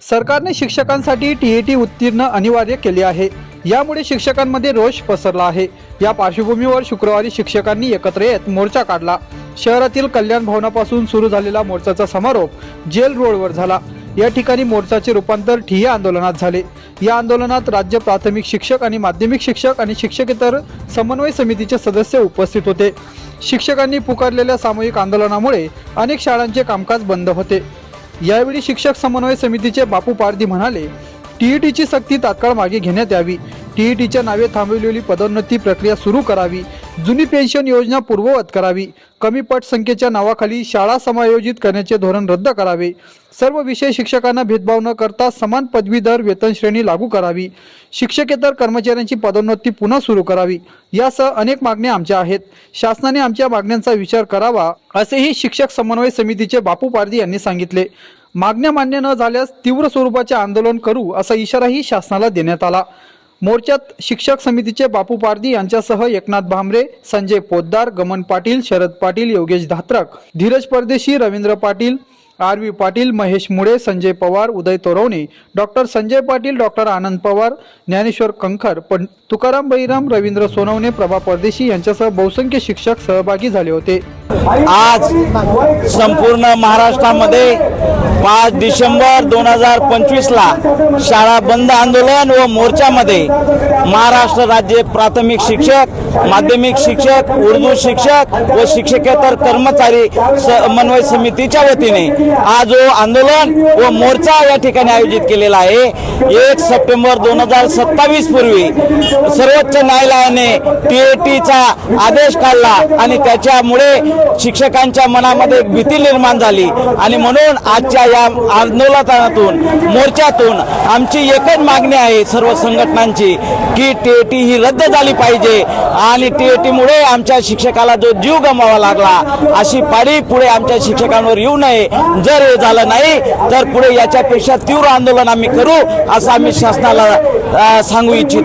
सरकारने शिक्षकांसाठी टीईटी उत्तीर्ण अनिवार्य केले आहे। यामुळे शिक्षकांमध्ये रोष पसरला आहे। या पार्श्वभूमीवर शुक्रवारी शिक्षकांनी एकत्र येत मोर्चा काढला। शहरातील कल्याण भवनापासून सुरू झालेला मोर्चाचा समारोप जेल रोडवर झाला। या ठिकाणी मोर्चाचे रूपांतर ठिय्या आंदोलनात झाले। या आंदोलनात राज्य प्राथमिक शिक्षक आणि माध्यमिक शिक्षक आणि शिक्षकेतर समन्वय समितीचे सदस्य उपस्थित होते। शिक्षकांनी पुकारलेल्या सामूहिक आंदोलनामुळे अनेक शाळांचे कामकाज बंद होते। यावेळी शिक्षक समन्वय समितीचे बापू पारधी म्हणाले, टीईटीची सक्ती तात्काळ मागे घेण्यात यावी। टीईटीच्या नावे थांबवलेली पदोन्नती प्रक्रिया सुरू करावी। जुनी पेन्शन योजना पूर्ववत करावी। कमी पट संख्येच्या नावाखाली शाळा समायोजित करण्याचे धोरण रद्द करावे। सर्व विषय शिक्षकांना भेदभाव न करता समान पदवीधर वेतन श्रेणी लागू करावी। शिक्षकेतर कर्मचाऱ्यांची पदोन्नती पुन्हा सुरू करावी। यासह अनेक मागण्या आमच्या आहेत। शासनाने आमच्या मागण्यांचा विचार करावा, असेही शिक्षक समन्वय समितीचे बापू पारधी यांनी सांगितले। मागण्या मान्य न झाल्यास तीव्र स्वरूपाचे आंदोलन करू असा इशाराही शासनाला देण्यात आला। मोर्चात शिक्षक समितीचे बापू पारधी यांच्यासह एकनाथ भामरे, संजय पोद्दार, गमन पाटील, शरद पाटील, योगेश धात्रक, धीरज परदेशी, रवींद्र पाटील, आर.व्ही. पाटील, महेश मुळे, संजय पवार, उदय तोरवणे, डॉक्टर संजय पाटील, डॉक्टर आनंद पवार, ज्ञानेश्वर कंखर, तुकाराम बहिराम, रवींद्र सोनवणे, प्रभा परदेशी यांच्यासह बहुसंख्य शिक्षक सहभागी झाले होते। आज संपूर्ण महाराष्ट्रामध्ये 5 डिसेंबर 2025 ला शाळा बंद आंदोलन व मोर्चामध्ये महाराष्ट्र राज्य प्राथमिक शिक्षक, माध्यमिक शिक्षक, उर्दू शिक्षक व शिक्षकेतर कर्मचारी समन्वय समितीच्या वतीने आज जो आंदोलन व मोर्चा या ठिकाणी आयोजित केलेला आहे। 1 सप्टेंबर 2027 पूर्वी सर्वोच्च न्यायालयाने टीईटीचा आदेश काढला आणि त्याच्यामुळे शिक्षकांच्या मनामध्ये एक भीती निर्माण झाली आणि म्हणून आजच्या या आंदोलनातून मोर्चातून आमची एकच मागणी आहे सर्व संघटनांची की टीईटी ही रद्द झाली पाहिजे आणि टीईटी मुळे आमच्या शिक्षकाला जो जीव गमवावा लागला अशी पाळी पुढे आमच्या शिक्षकांवर येऊ नये। जर हे झालं नाही तर पुढे याच्यापेक्षा तीव्र आंदोलन आम्ही करू असं आम्ही शासनाला सांगू इच्छितो।